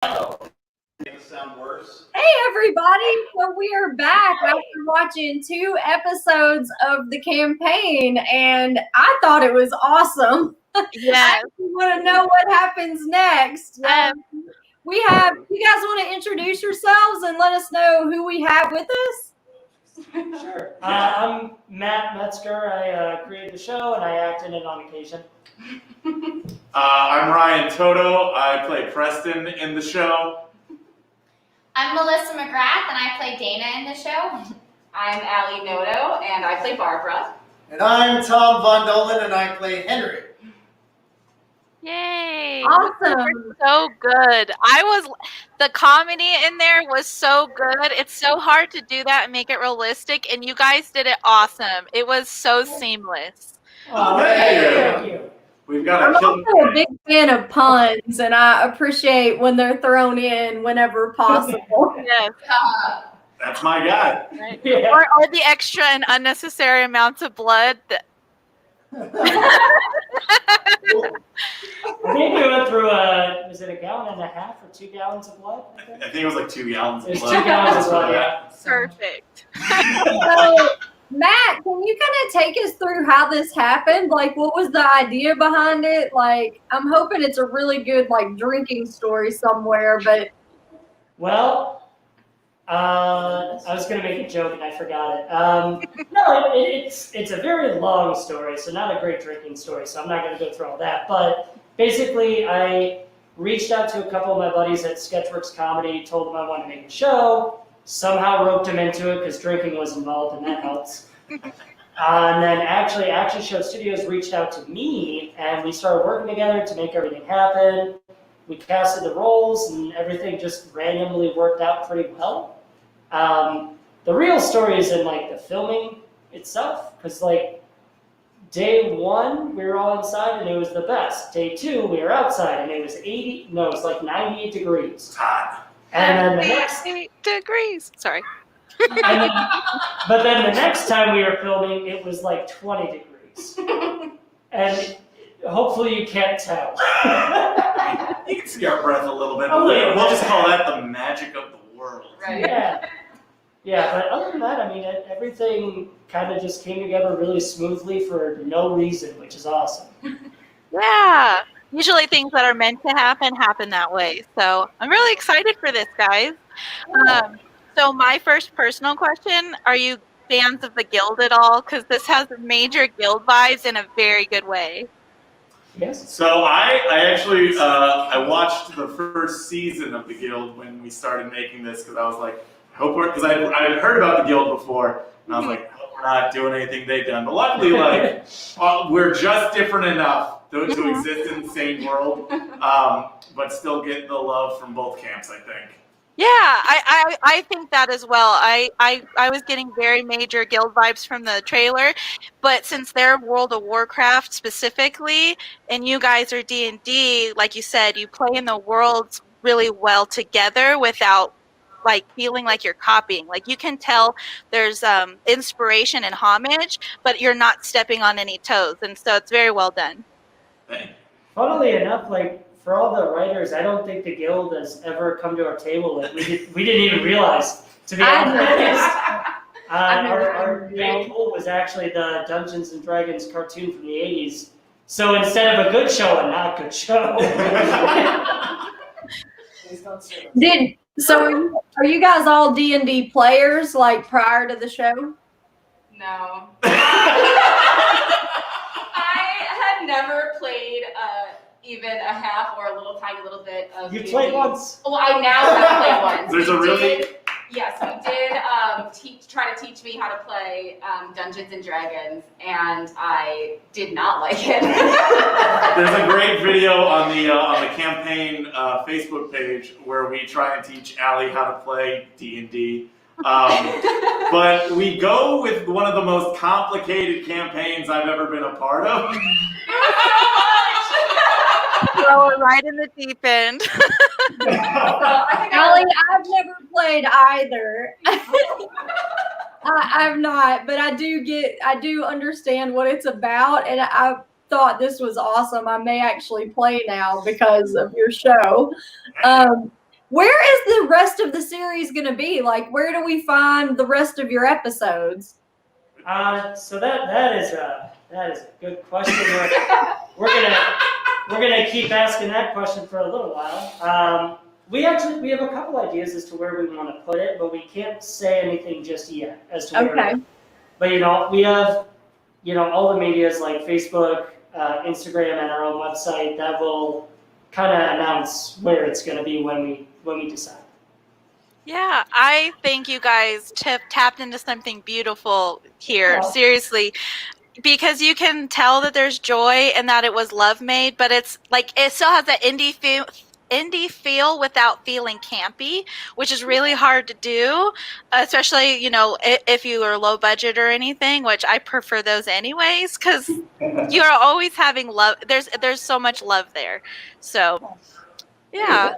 Make it sound worse. Hey everybody, so we are back after watching 2 episodes of the campaign, and I thought it was awesome. Yes. I want to know what happens next. You guys want to introduce yourselves and let us know who we have with us? Sure. I'm Matt Metzger. I created the show and I act in it on occasion. I'm Ryan Toto. I play Preston in the show. I'm Melissa McGrath, and I play Dana in the show. I'm Allie Noto, and I play Barbara. And I'm Tom Von Dolan, and I play Henry. Yay. Awesome. So good. The comedy in there was so good. It's so hard to do that and make it realistic, and you guys did it awesome. It was so seamless. Oh, thank you. We've got I'm a killer. also a big fan of puns, and I appreciate when they're thrown in whenever possible. Yes. That's my guy. Right. Yeah. Or the extra and unnecessary amounts of blood. I think we went through was it a gallon and a half or 2 gallons of blood? I think it was like 2 gallons It of was blood. 2 gallons of blood, yeah. Perfect. So, Matt, can you kind of take us through how this happened? Like, what was the idea behind it? Like, I'm hoping it's a really good, like, drinking story somewhere, but... Well, I was going to make a joke and I forgot it. No, it's a very long story, so not a great drinking story, so I'm not going to go through all that. But basically, I reached out to a couple of my buddies at Sketchworks Comedy, told them I wanted to make a show, somehow roped them into it because drinking was involved, and that helps. And then actually, Action Show Studios reached out to me, and we started working together to make everything happen. We casted the roles, and everything just randomly worked out pretty well. The real story is in like the filming itself, because like day 1 we were all inside and it was the best. Day 2 we were outside and it was like 98 degrees. It's hot. And then the next, 8 degrees. Sorry. but then the next time we were filming it was like 20 degrees. And hopefully you can't tell. You can see our breath a little bit. A little We'll bit. just call that the magic of the world. Right. Yeah, but other than that, I mean, everything kind of just came together really smoothly for no reason, which is awesome. Yeah. Usually things that are meant to happen that way. So I'm really excited for this, guys. So my first personal question, are you fans of the Guild at all? Because this has major Guild vibes in a very good way. Yes? So I actually I watched the first season of the Guild when we started making this because I was like, because I had heard about the Guild before, and I was like, I hope we're not doing anything they've done. But luckily, like, we're just different enough to exist in the same world, but still get the love from both camps, I think. Yeah, I think that as well. I was getting very major Guild vibes from the trailer, but since they're World of Warcraft specifically, and you guys are D&D, like you said, you play in the worlds really well together without like feeling like you're copying. Like you can tell there's inspiration and homage, but you're not stepping on any toes, and so it's very well done. Thank you. Funnily enough, like, for all the writers, I don't think the Guild has ever come to our table. Like, we didn't even realize, to be honest. Our main goal was actually the Dungeons and Dragons cartoon from the 80s. So instead of a good show, a not good show. So are you guys all D&D players, like, prior to the show? No. I had never played even a half or a little tiny little bit of You D&D. played once. Well, I now have played once. There's a really... Yes, we did try to teach me how to play Dungeons and Dragons, and I did not like it. There's a great video on the campaign Facebook page where we try and teach Allie how to play D&D. But we go with one of the most complicated campaigns I've ever been a part of. Throw it right in the deep end. Allie, I've never played either. I've not, but I do understand what it's about, and I thought this was awesome. I may actually play now because of your show. where is the rest of the series going to be? Like, where do we find the rest of your episodes? So that is a good question. We're gonna keep asking that question for a little while. We have a couple ideas as to where we want to put it, but we can't say anything just yet as to where. Okay. But we have all the medias like Facebook, Instagram, and our own website that will kind of announce where it's going to be when we decide. Yeah, I think you guys tapped into something beautiful here. Oh. Seriously. Because you can tell that there's joy and that it was love made, but it's like it still has that indie feel without feeling campy, which is really hard to do, especially if you are low budget or anything, which I prefer those anyways, because you are always having love. There's so much love there. So yeah.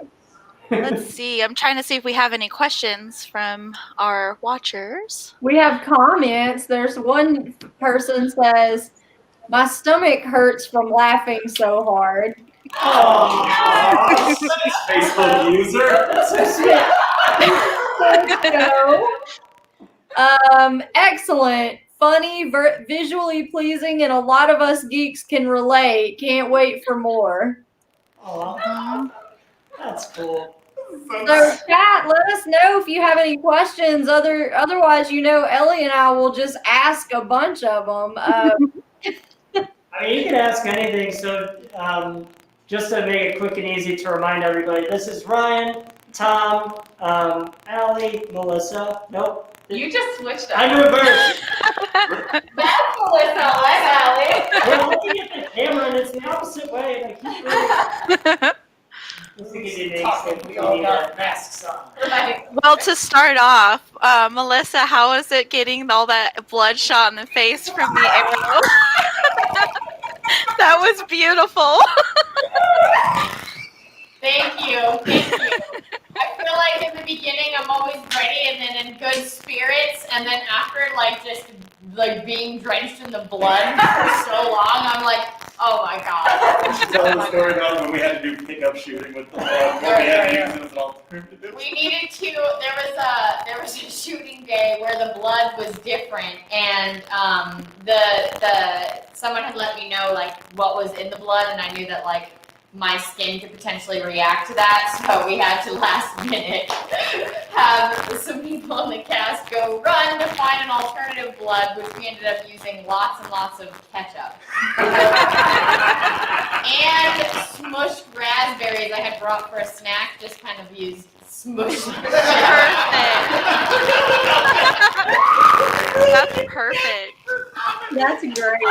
Let's see. I'm trying to see if we have any questions from our watchers. We have comments. There's one person says, "My stomach hurts from laughing so hard." Oh, Facebook user. Excellent, funny, visually pleasing, and a lot of us geeks can relate. Can't wait for more. Oh, that's cool. So chat, let us know if you have any questions. Otherwise, Ellie and I will just ask a bunch of them. I mean, you can ask anything. So just to make it quick and easy to remind everybody, this is Ryan, Tom, Allie, Melissa. Nope. You just switched up. I'm reversed. That's Melissa. I'm Allie. We're looking at the camera and it's the opposite way. And I keep reading. We all got masks on. Right. Well, to start off, Melissa, how is it getting all that bloodshot in the face from the arrow? That was beautiful. Thank you. I feel like in the beginning I'm always ready and then in good spirits, and then after just being drenched in the blood for so long, I'm like, oh my god. You should tell the story about when we had to do pickup shooting with the blood. When we had to use it as an alternative. We needed to. There was a shooting day where the blood was different, and someone had let me know what was in the blood, and I knew that my skin could potentially react to that, so we had to last minute have some people in the cast go run to find an alternative blood, which we ended up using lots and lots of ketchup. And smushed raspberries I had brought for a snack, just kind of used smushed. That's perfect. That's great.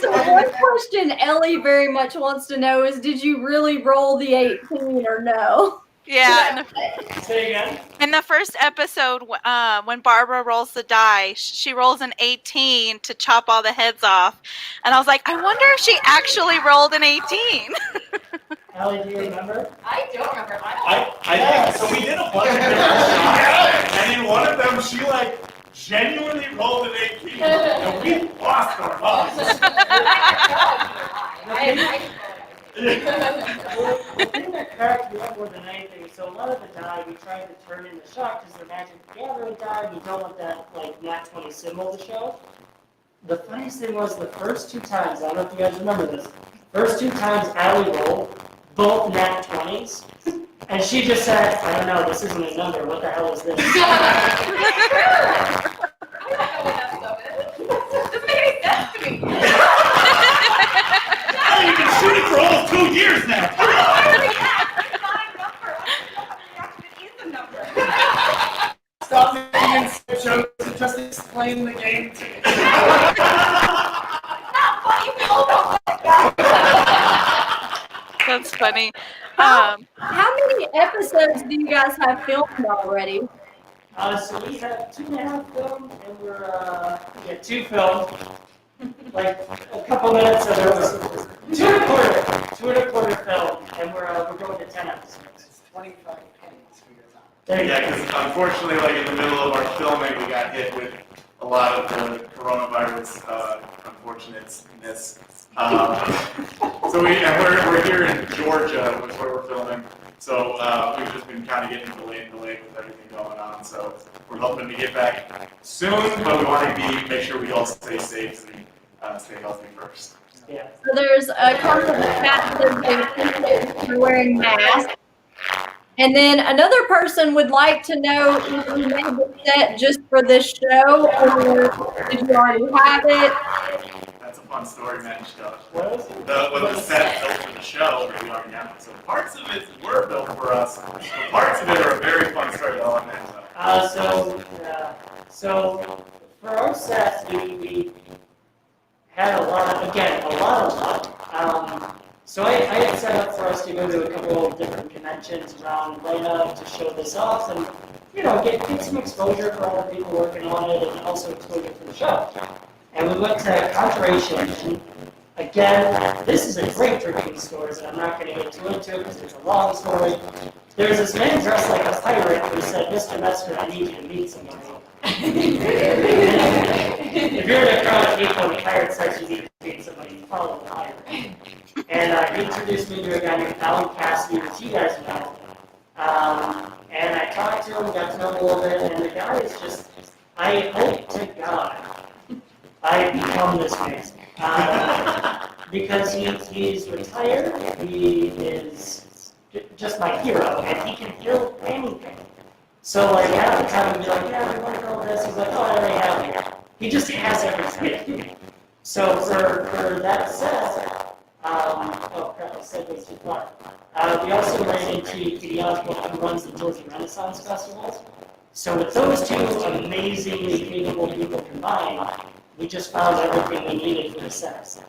So one question Ellie very much wants to know is, did you really roll the 18 or no? Yeah. Say again. In the first episode, when Barbara rolls the die, she rolls an 18 to chop all the heads off. And I was like, I wonder if she actually rolled an 18. Allie, do you remember? I don't remember. I think so. We did a bunch of different shots, and in one of them, she genuinely rolled an 18, and we lost our minds. The thing that cracked me up more than anything, so a lot of the die we tried to turn into shock because the Magic the Gathering die, we don't want that nat 20 symbol to show. The funniest thing was the first two times, I don't know if you guys remember this, first two times Allie rolled both nat 20s, and she just said, I don't know, this isn't a number, what the hell is this? I don't know what that stuff is. Doesn't make any sense to me. You've been shooting for almost 2 years now. Stop making inside jokes and just explain the game to me. That's funny. How many episodes do you guys have filmed already? So we have 2.5 filmed, and we're, 2 filmed. A couple minutes of it was 2.25 filmed, and we're going to 10 episodes. 25 pennies for your time. There you Yeah, go. because unfortunately, in the middle of our filming, we got hit with a lot of the coronavirus unfortunateness. So we're here in Georgia, which is where we're filming. So we've just been kind of getting delayed with everything going on. So we're hoping to get back soon, but we want to make sure we all stay safe and stay healthy first. Yeah. So there's a couple of cats that are wearing masks. And then another person would like to know if you made the set just for this show, or did you already have it? That's a fun story, Matt and Josh. What is it? Was the set built for the show that we already have? So parts of it were built for us, but parts of it are a very fun story. I'll let Matt know. So for our sets, we had a lot of luck. So I had set up for us to go to a couple of different conventions around Atlanta to show this off and, get some exposure for all the people working on it and also exposure for the show. And we went to Conjuration, and again, this is a great drinking story, and I'm not going to get too into it because it's a long story. There's this man dressed like a pirate who said, "Mr. Metzger, I need you to meet somebody." If you're in a crowd of people and the pirate says you need to meet somebody, you follow the pirate. And he introduced me to a guy named Alan Cassidy, which you guys know. And I talked to him, got to know him a little bit, and the guy is just, I hope to God I become this man. Because he's retired, he is just my hero, and he can feel anything. So like half the time he'd be like, "Yeah, we want to go this." He's like, "Oh, I already have it." He just has everything. So for that set, oh crap, I said this too far. We also ran into Katie Osborne, who runs the Georgia Renaissance Festival. So with those two amazingly capable people combined, we just found everything we needed for the set.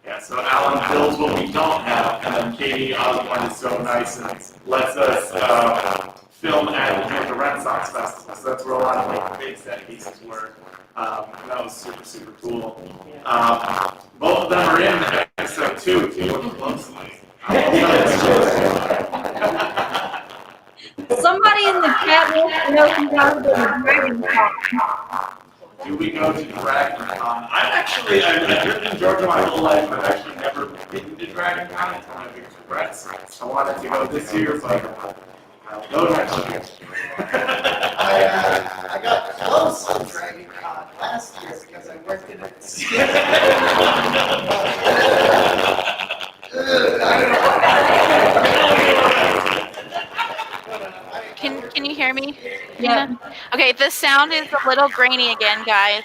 Yeah, so Alan builds what we don't have, and then Katie Osborne is so nice and lets us film at the Georgia Renaissance Festival. So that's where a lot of like the big set pieces were. And that was super, super cool. Both of them are in episode 2 if you look closely. Somebody in the chat wants to know if you guys go to Dragon Con. Do we go to Dragon Con? I've lived in Georgia my whole life, but I've actually never been to Dragon Con. It's one of my biggest regrets. I wanted to go this year, but I'll go next year. I got close to Dragon Con last year because I worked in it. Can you hear me? Yeah. Okay, this sound is a little grainy again, guys.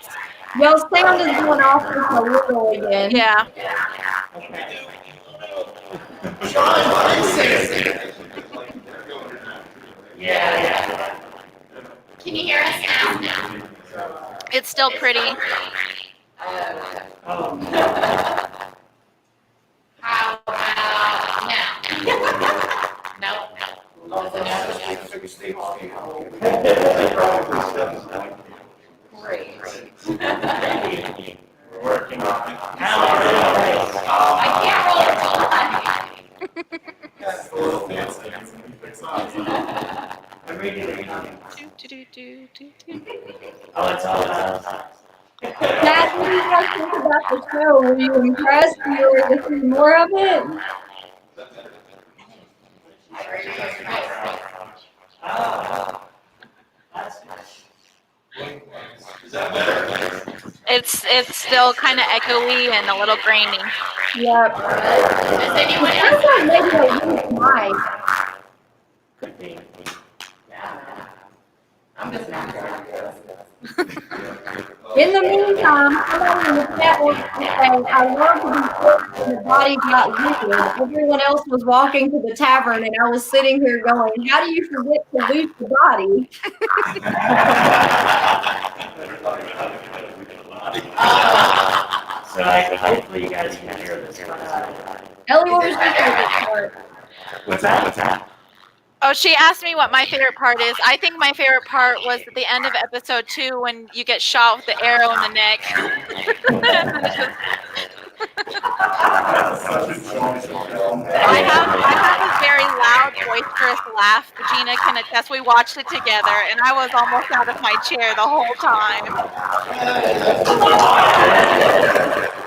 Y'all's sound is going off just a little again. Yeah. Yeah. Can you hear us now? It's still pretty. Oh. How about now? Nope. Was it no? Great. We're working on it. I can't roll it. It's a little fancy. Fix on. I'm reading it. Do. Oh, it's all about. Dad, what do you guys think about the show? Were you impressed? Were you ready to see more of it? Is that better? It's still kind of echoey and a little grainy. Yep. Does anyone It sounds else? like maybe they used mine. Could be. I'm just not sure. In the meantime, somebody in the chat wants to say, I love to be put when the body got liquid. Everyone else was walking to the tavern, and I was sitting here going, how do you forget to lose the body? So hopefully you guys can hear this. Ellie, what was your favorite part? What's that? Oh, she asked me what my favorite part is. I think my favorite part was at the end of episode 2 when you get shot with the arrow in the neck. I have a very loud, boisterous laugh. Gina can attest. We watched it together, and I was almost out of my chair the whole time.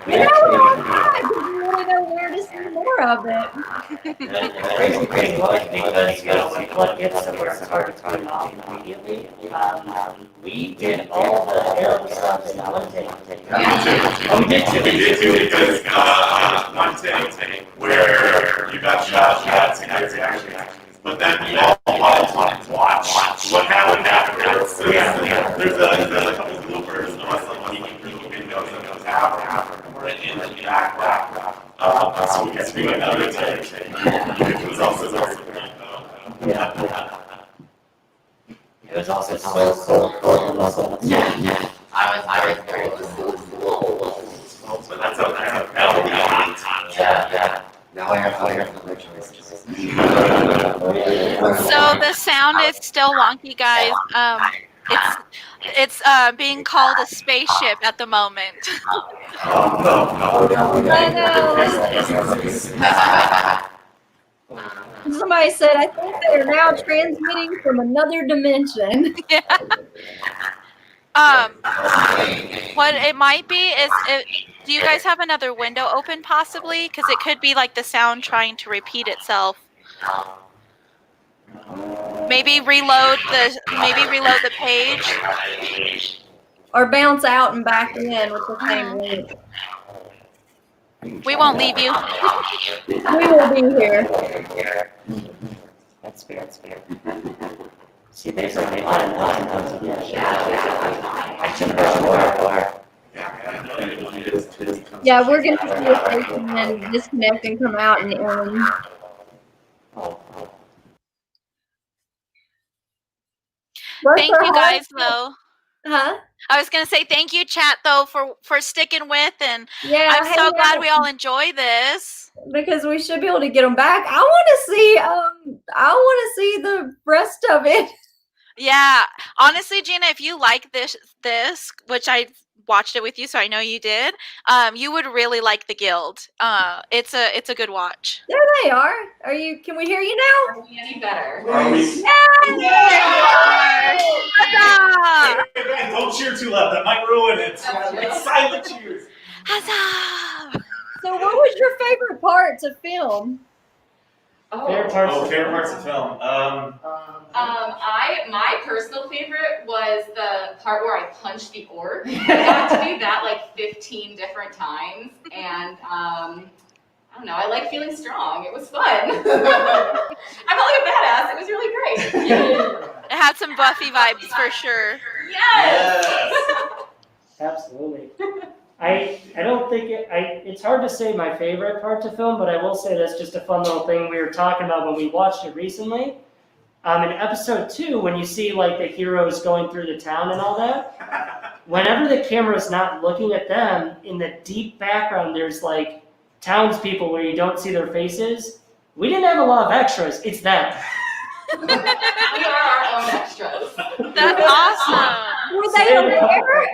You know what I thought? Because you want to know where to see more of it. The crazy thing was because, when blood gets to where it's hard to turn it off immediately, we did all the arrow stuff in one take. We did too because one take where you got shot and your reaction. But then we all wanted to watch what happened afterwards. So there's a couple of bloopers of us like peeking windows in the tower. We're in the background. So we get to do another take. It was also great though. Yeah. It was also so cool. Yeah. I was So that's okay. That'll be hot. Yeah. Now I have other choices. So the sound is still wonky, guys. It's being called a spaceship at the moment. Somebody said, I think they are now transmitting from another dimension. What it might be is, do you guys have another window open possibly? Because it could be like the sound trying to repeat itself. Maybe reload the page. Or bounce out and back in with the same link. We won't leave you. We will be here. That's fair. See, there's a line. I took more. Yeah, we're going to see if they can then disconnect and come out and in. Thank you guys, though. Huh? I was gonna say thank you, chat, though, for sticking with, and Yeah, I'm so glad we all enjoy this. Because we should be able to get them back. I want to see the rest of it. Yeah, honestly, Gina, if you like this, which I watched it with you, so I know you did, you would really like the Guild. It's a good watch. There they are. Can we hear you now? Are we any better? Are we? Huzzah! Hey, don't cheer too loud. That might ruin it. It's silent cheers. Huzzah! So what was your favorite part to film? Favorite parts. Favorite parts of film. My personal favorite was the part where I punched the orc. I got to do that like 15 different times, and I don't know. I like feeling strong. It was fun. I felt like a badass. It was really great. It had some Buffy vibes for sure. Yes. Absolutely. I don't think it's hard to say my favorite part to film, but I will say that's just a fun little thing we were talking about when we watched it recently. In episode 2, when you see like the heroes going through the town and all that, whenever the camera's not looking at them, in the deep background there's like townspeople where you don't see their faces. We didn't have a lot of extras. It's them. We are our own extras. That's awesome. Were they aware?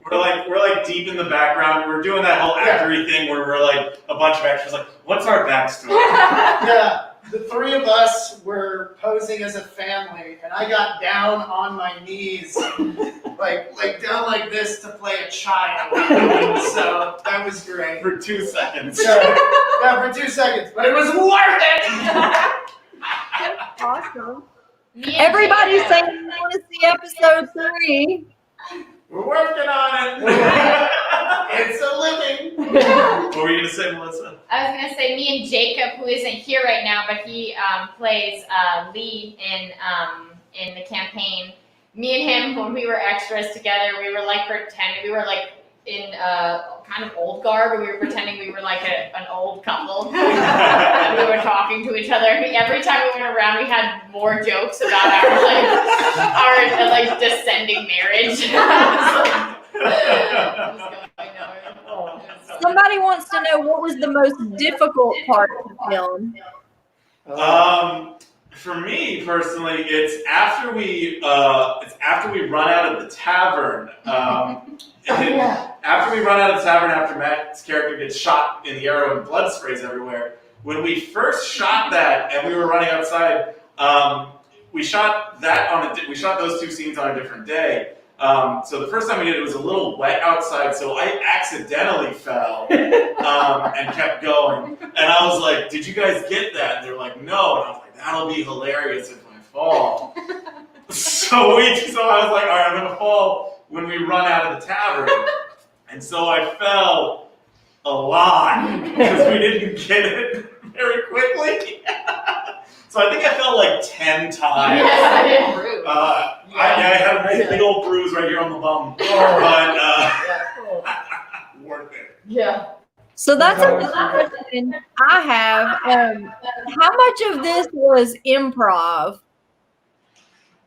We're like deep in the background. We're doing that whole actory thing where we're like a bunch of extras. Like, what's our backstory? Yeah, the three of us were posing as a family, and I got down on my knees, like down like this to play a child. So that was great. For 2 seconds. Yeah, for 2 seconds, but it was worth it. Awesome. Me and Everybody's Jacob. saying they want to see episode 3. We're working on it. It's a living. What were you gonna say, Melissa? I was gonna say me and Jacob, who isn't here right now, but he plays Lee in the campaign. Me and him, when we were extras together, we were like pretending we were like in kind of old garb, and we were pretending we were like an old couple. And we were talking to each other. Every time we went around, we had more jokes about our like descending marriage. Somebody wants to know what was the most difficult part of the film. For me personally, it's after we run out of the tavern. After we run out of the tavern, after Matt's character gets shot in the arrow and blood sprays everywhere, when we first shot that and we were running outside, we shot those two scenes on a different day. So the first time we did it was a little wet outside, so I accidentally fell and kept going. And I was like, "Did you guys get that?" And they were like, "No." And I was like, "That'll be hilarious if I fall." So I was like, "All right, I'm gonna fall when we run out of the tavern." And so I fell a lot because we didn't get it very quickly. So I think I fell like 10 times. I had a nice big old bruise right here on the bum, but worth it. Yeah. So that's a question I have. How much of this was improv?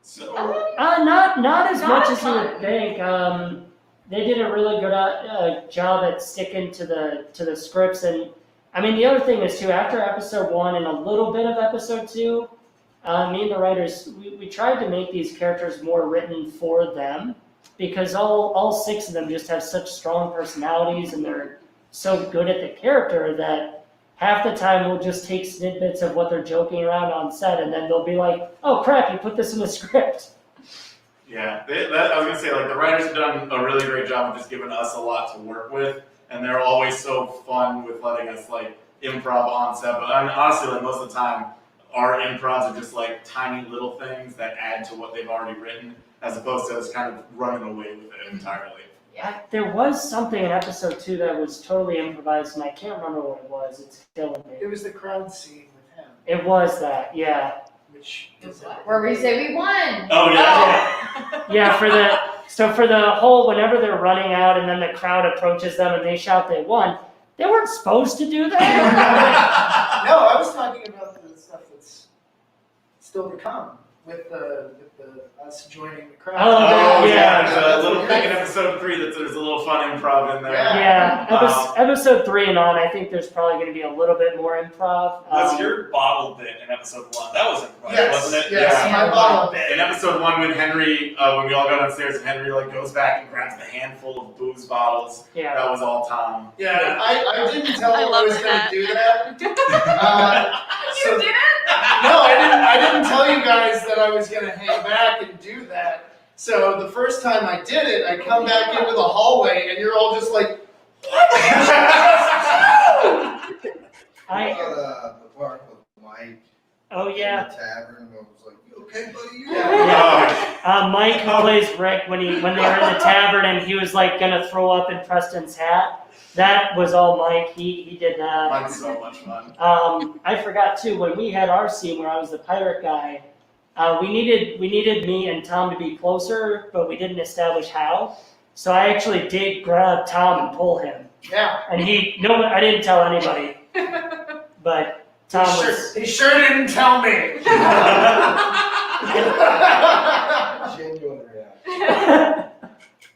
So Not as much as you would think. They did a really good job at sticking to the scripts, and I mean the other thing is too. After episode 1 and a little bit of episode 2, me and the writers we tried to make these characters more written for them because all 6 of them just have such strong personalities and they're so good at the character that half the time we'll just take snippets of what they're joking around on set, and then they'll be like, "Oh crap, you put this in the script." yeah, I was gonna say like the writers have done a really great job of just giving us a lot to work with, and they're always so fun with letting us like improv on set. But I mean, honestly, like most of the time, our improvs are just like tiny little things that add to what they've already written, as opposed to us kind of running away with it entirely. There was something in episode 2 that was totally improvised, and I can't remember what it was. It's killing It me. was the crowd scene with him, It was that, yeah. which is Where we say we won. Oh yeah. Yeah, for the whole, whenever they're running out and then the crowd approaches them and they shout they won, they weren't supposed to do that. No, I was talking about the stuff that's still to come with the us joining the crowd. Oh, yeah. There's a little thing in episode 3 that there's a little fun improv in there. Yeah. Episode 3 and on, I think there's probably going to be a little bit more improv. Was your bottle bit in episode 1? That was improv, Yes, wasn't it? yes, Yeah. my bottle bit. In episode 1, when Henry, when we all got upstairs and Henry like goes back and grabs the handful of booze bottles, Yeah. that was all Tom. Yeah, I didn't tell I him I love was going that. to do that. You did it? No, I didn't tell you guys that I was going to hang back and do that. So the first time I did it, I come back into the hallway and you're all just like, what? I the part with Mike Oh in yeah. the tavern. I was like, "You okay, buddy? You Yeah. Mike, who plays Rick, when they were in the tavern and he was like gonna throw up in Preston's hat. That was all Mike. He did that. Mine's so much fun. I forgot too, when we had our scene where I was the pirate guy, we needed me and Tom to be closer, but we didn't establish how. So I actually did grab Tom and pull him, Yeah. and I didn't tell anybody, but Tom was. He sure didn't tell me. Genuine reaction."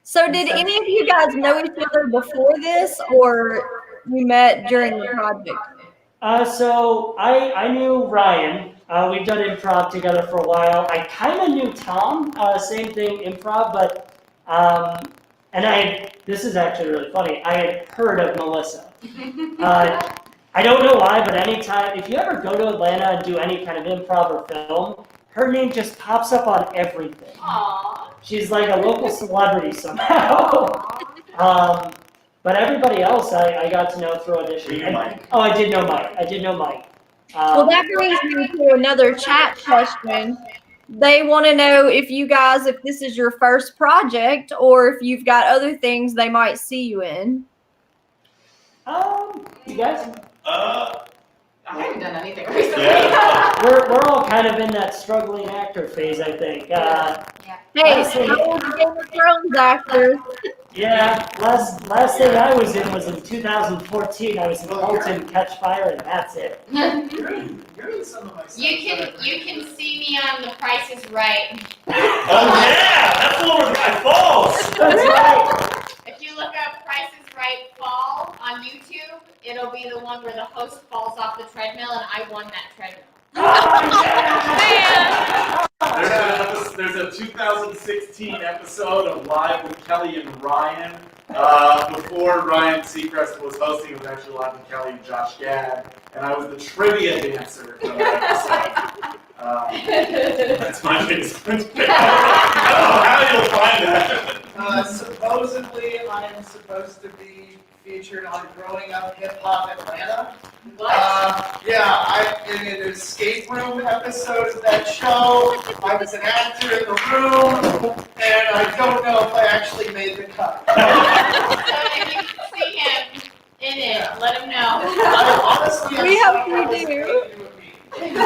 So did any of you guys know each other before this, or you met during the project? So I knew Ryan. We've done improv together for a while. I kind of knew Tom. Same thing, improv, but this is actually really funny. I had heard of Melissa. I don't know why, but anytime, if you ever go to Atlanta and do any kind of improv or film, her name just pops up on everything. Aww. She's like a local celebrity somehow. But everybody else I got to know through audition. You knew Mike. Oh, I did know Mike. Well, that brings me to another chat question. They want to know if this is your first project, or if you've got other things they might see you in. You guys, I haven't done anything recently. Yeah. we're all kind of in that struggling actor phase, I think. Hey, how old Game of Thrones actors? Yeah, last thing I was in was in 2014. I was in Colton Catch Fire, and that's it. You're in some of my stuff. You can see me on The Price is Right. Oh yeah, that's the one with Guy Fawkes. That's right. If you look up Price is Right Fall on YouTube, it'll be the one where the host falls off the treadmill and I won that treadmill. There's a 2016 episode of Live with Kelly and Ryan Before Ryan Seacrest was hosting, it was actually Levin Kelly and Josh Gad, and I was the trivia dancer for that episode. That's my biggest I don't know how you'll find that. Supposedly, I am supposed to be featured on Growing Up Hip Hop Atlanta. What? In an escape room episode of that show. I was an actor in the room, and I don't know if I actually made the cut. So if you see him in it, let him know. Honestly, We I'm hope you sorry, do. I was thinking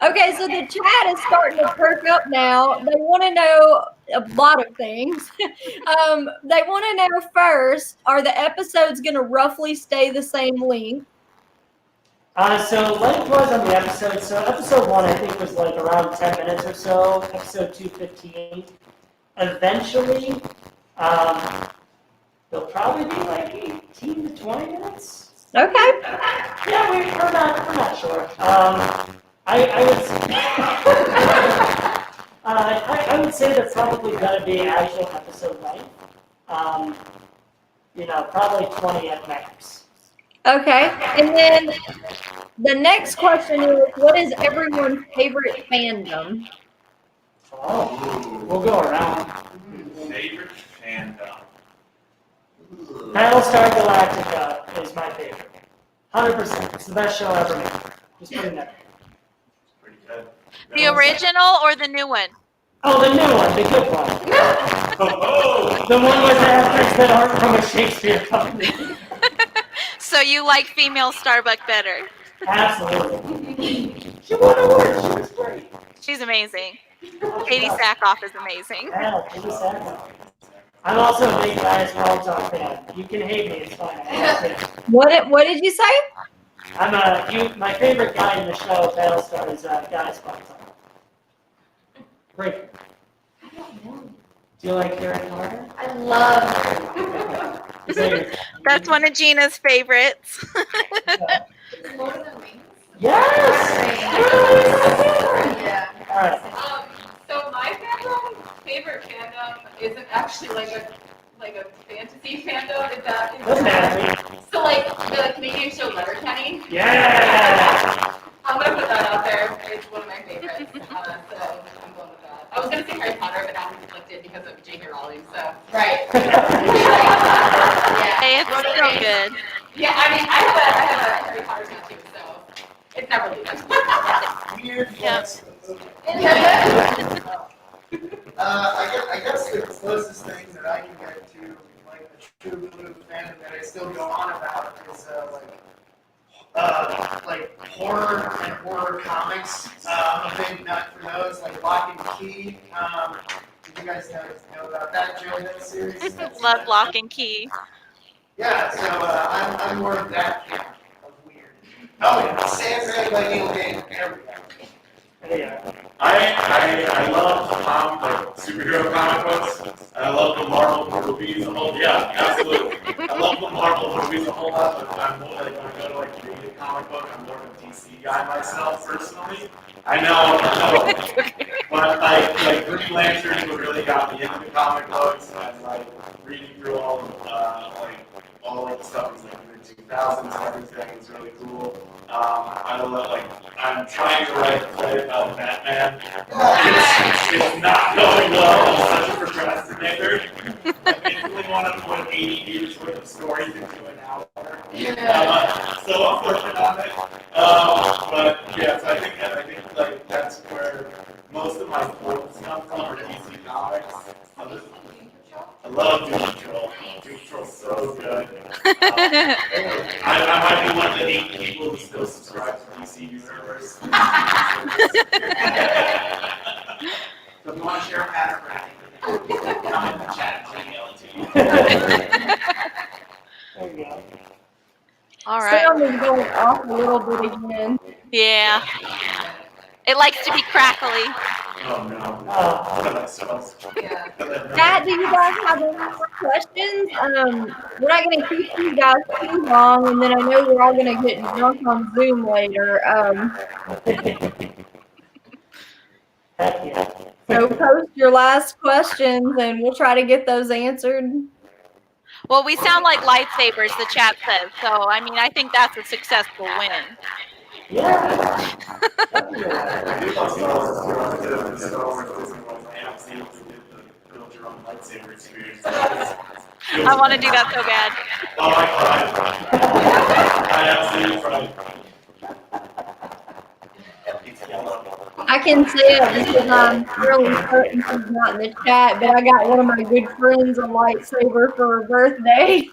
Okay, so the chat is starting to perk up now. They want to know a lot of things. They want to know first, are the episodes going to roughly stay the same length? So like it was on the episode, so episode 1 I think was like around 10 minutes or so, episode 2, 15. Eventually, they'll probably be like 18 to 20 minutes. Okay. Yeah, we're not sure. I would say they're probably going to be actual episode length. Probably 20 at max. Okay. And then the next question is, what is everyone's favorite fandom? Oh, we'll go around. Favorite fandom? Battlestar Galactica is my favorite. 100%. It's the best show ever made. Just put it there. Pretty good. The original or the new one? Oh, the new one, the good one. Oh, The one with the actors that aren't from a Shakespeare company. So you like female Starbuck better? Absolutely. She won an award. She was great. She's amazing. Katie Sackhoff is amazing. Yeah, Katie Sackhoff. I'm also a big Guys World Talk fan. You can hate me, it's fine. What did you say? My favorite guy in the show, Battlestar, is Guys World Talk. Great. Do you like Karen Carter? I love That's one of Gina's favorites. Lord of the Rings. Yes! Yeah. All right. So my favorite fandom isn't actually like a fantasy fandom. Doesn't matter. So like the Canadian show Letterkenny. Yeah! I'm gonna put that out there. It's one of my favorites. So I'm going with that. I was gonna say Harry Potter, but now I'm conflicted because of J.K. Rowling. So Right. Hey, it's still good. yeah, I mean I have a Harry Potter tattoo, so it's never leaving. Weird Yeah. flex. I guess the closest thing that I can get to like the true blue fandom that I still go on about is like horror and horror comics. I'm a big nut for those, like Lock and Key. Do you guys know about that, Joe? That series? Love Lock and Key. Yeah, so I'm more of that camp of weird. Oh yeah, Sandman by Neil Gaiman. There we go. Yeah. I love like superhero comic books. I love the Marvel movies a whole. Yeah, absolutely. I love the Marvel movies a whole lot, but I'm more like when I go to like creative comic book, I'm more of a DC guy myself personally. I know. But like Green Lantern is what really got me into the comic books, and like reading through all of the stuff is like in the 2000s and everything is really cool. I love I'm trying to write a play about Batman. It's not going well. I'm such a procrastinator. I basically want to put 80 pages worth of stories into an hour. So I'm working on it. But yes, I think like that's where most of my quotes come from are DC Comics. I love Doom Patrol. Doom Patrol's so good. I might be one of the 8 people who still subscribe to DC Universe. So if you want to share a pattern graphic, come in the chat and email it to you. There you go. All right. Sound is going off a little bit again. Yeah. It likes to be crackly. Oh no. Yeah. Matt, do you guys have any more questions? We're not going to keep you guys too long, and then I know we're all going to get drunk on Zoom later. Heck yeah. So post your last questions, and we'll try to get those answered. Well, we sound like lightsabers, the chat says. So, I mean, I think that's a successful win. Yeah. I do love Star Wars. Star Wars isn't like I absolutely did the build your own lightsaber experience. I want to do that so bad. Oh, I absolutely tried. I can say it because I'm really certain she's not in the chat, but I got one of my good friends a lightsaber for her birthday.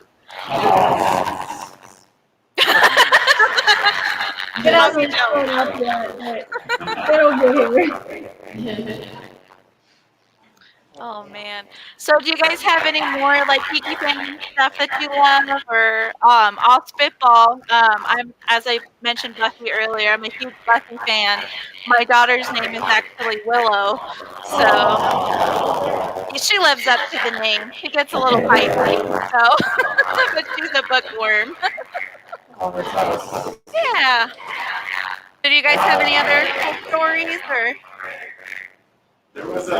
It hasn't shown up yet, but it'll get here. Oh man. So do you guys have any more like geeky fan stuff that you love, or I'll spitball. I'm, as I mentioned Buffy earlier, I'm a huge Buffy fan. My daughter's name is actually Willow, so she lives up to the name. She gets a little feisty, so but she's a bookworm. Yeah. So do you guys have any other cool stories or? There was a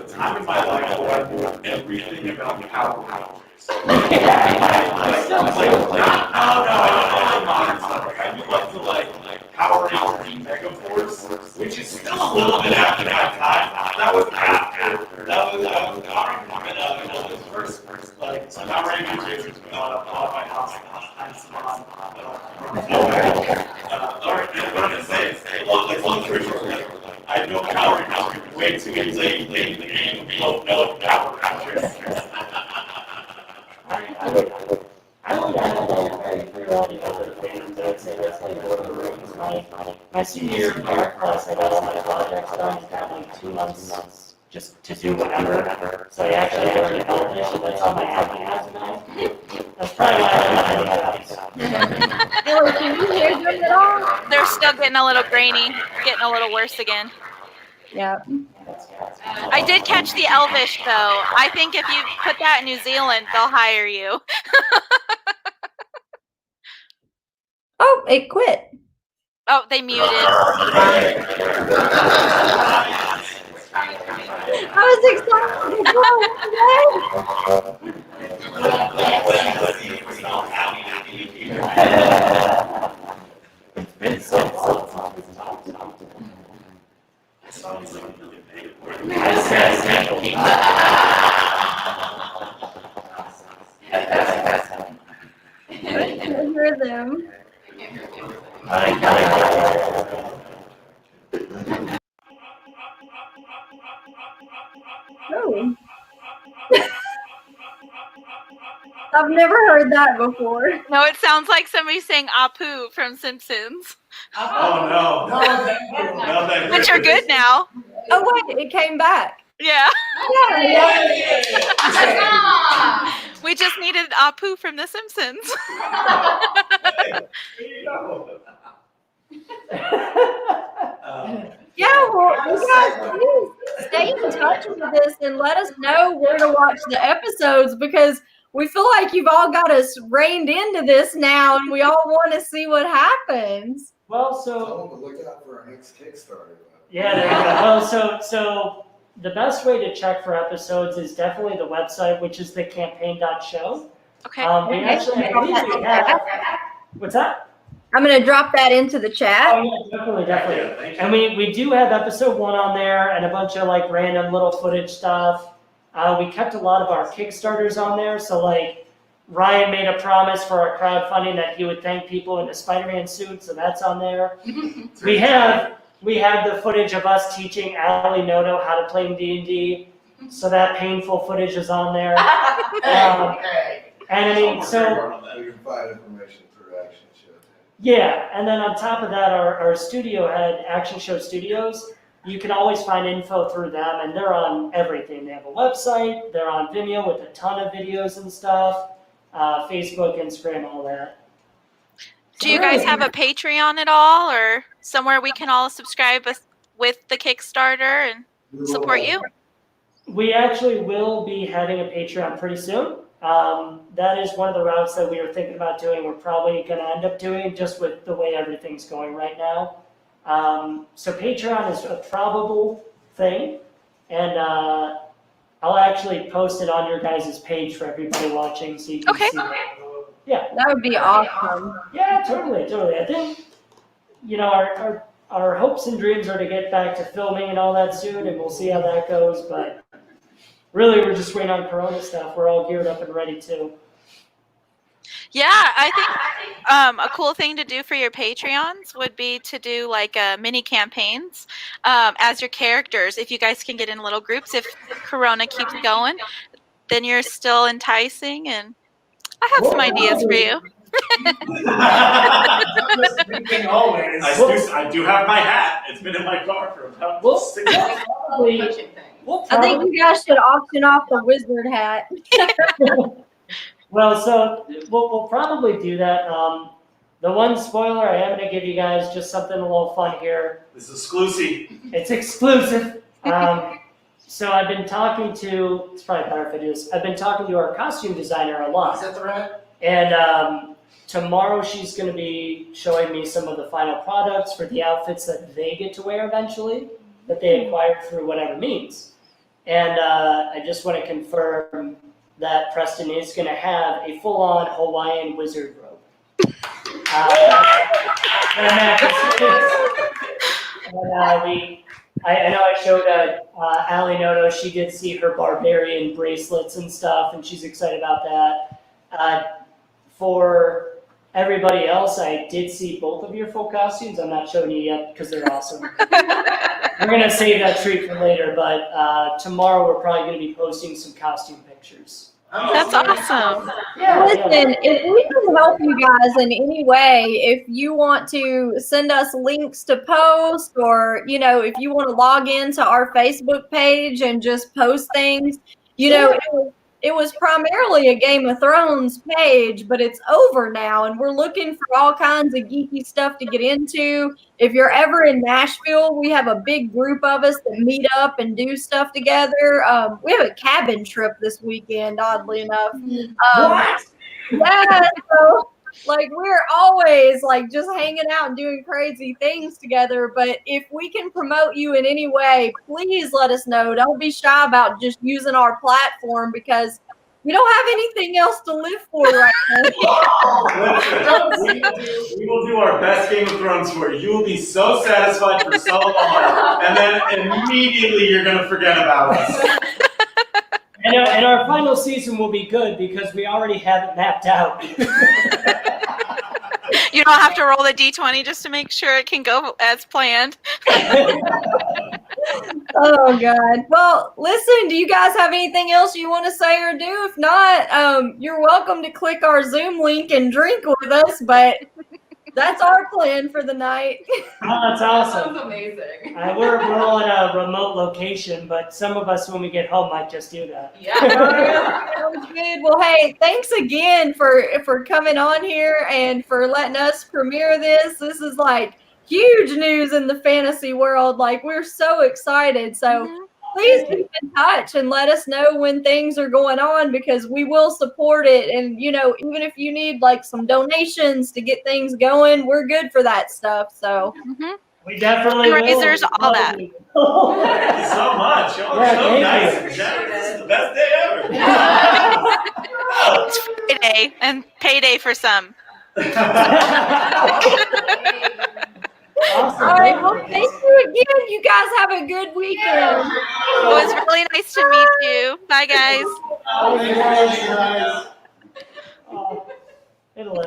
time in my life where I knew everything about Power Rangers. I knew up to like Power Rangers Mega Force, which is still a little bit after that time. That was after. That was Power Rangers first like Power Rangers was on my house. Alright, what I'm gonna say is, long story short, I know Power Rangers way too late in the game. Don't know Power Rangers. I would add three other things. I would say that's like Lord of the Rings. My senior year of art class, I got all my projects done. I got like 2 months just to do whatever. So I actually learned television. That's all my happy has now. That's probably why I don't have any Ellie, can you hear them at all? They're still getting a little grainy, getting a little worse again. Yeah. I did catch the Elvish though. I think if you put that in New Zealand, they'll hire you. Oh, it quit. Oh, they muted. I was excited to go I can hear them. Oh. I've never heard that before. No, it sounds like somebody saying Apu from Simpsons. Oh no. No, But you're good now. Oh wait, it came back. Yeah. Yeah. We just needed Apu from The Simpsons. Yeah, well, you guys please stay in touch with us and let us know where to watch the episodes because we feel like you've all got us reined into this now and we all want to see what happens. Well, Tell so them to look out for our next Kickstarter. yeah, there you go. Well, so the best way to check for episodes is definitely the website, which is thecampaign.show. Okay. We actually, I believe we have. What's that? I'm going to drop that into the chat. Oh yeah, definitely. And we do have episode 1 on there and a bunch of like random little footage stuff. We kept a lot of our Kickstarters on there. So like Ryan made a promise for our crowdfunding that he would thank people in the Spider-Man suit, so that's on there. we have the footage of us teaching Ali Noto how to play D&D, so that painful footage is on there. And I mean, so You can find information through Action Show. yeah, and then on top of that, our studio head, Action Show Studios, you can always find info through them, and they're on everything. They have a website, they're on Vimeo with a ton of videos and stuff, Facebook, Instagram, all that. Do you guys have a Patreon at all, or somewhere we can all subscribe with the Kickstarter and support you? We actually will be having a Patreon pretty soon. That is one of the routes that we were thinking about doing. We're probably going to end up doing just with the way everything's going right now. So Patreon is a probable thing, and I'll actually post it on your guys' page for everybody watching, so you can Okay. see it. Yeah. That would be awesome. Yeah, totally. I think, our hopes and dreams are to get back to filming and all that soon, and we'll see how that goes. But really, we're just waiting on Corona stuff. We're all geared up and ready too. Yeah, I think a cool thing to do for your Patreons would be to do like mini campaigns as your characters. If you guys can get in little groups, if Corona keeps going, then you're still enticing. And I have some ideas for you. Always. I do have my hat. It's been in my car for about 6 months. I think you guys should auction off the wizard hat. Well, so we'll probably do that. The one spoiler I am going to give you guys, just something a little fun here. This is exclusive. It's exclusive. So I've been talking to, it's probably better if I do this, I've been talking to our costume designer a lot. Is that the rat? And tomorrow she's going to be showing me some of the final products for the outfits that they get to wear eventually, that they acquired through whatever means. And I just want to confirm that Preston is going to have a full-on Hawaiian wizard robe. I know I showed Ali Noto, she did see her barbarian bracelets and stuff, and she's excited about that. For everybody else, I did see both of your full costumes. I'm not showing you yet because they're awesome. We're going to save that treat for later, but tomorrow we're probably going to be posting some costume pictures. That's awesome. Listen, if we can help you guys in any way, if you want to send us links to post, or if you want to log into our Facebook page and just post things, it was primarily a Game of Thrones page, but it's over now, and we're looking for all kinds of geeky stuff to get into. If you're ever in Nashville, we have a big group of us that meet up and do stuff together. We have a cabin trip this weekend, oddly enough. What? Yeah, so we're always just hanging out and doing crazy things together. But if we can promote you in any way, please let us know. Don't be shy about just using our platform, because we don't have anything else to live for right now. We will do our best Game of Thrones for you. You will be so satisfied for so long, and then immediately you're going to forget about us. And our final season will be good because we already have it mapped out. You don't have to roll the D20 just to make sure it can go as planned. Oh, God. Well, listen, do you guys have anything else you want to say or do? If not, you're welcome to click our Zoom link and drink with us, but that's our plan for the night. Oh, that's awesome. Sounds amazing. We're all in a remote location, but some of us, when we get home, might just do that. Yeah. Sounds good. Well, hey, thanks again for coming on here and for letting us premiere this. This is huge news in the fantasy world. We're so excited. So please keep in touch and let us know when things are going on, because we will support it. And, even if you need some donations to get things going, we're good for that stuff. So we definitely will. Fundraisers, all that. Thank you so much. Y'all are so nice and generous. This is the best day ever. It's Friday and payday for some. Awesome. all right, well, thank you again. You guys have a good weekend. It was really nice to meet you. Bye, guys. Oh, you guys. It'll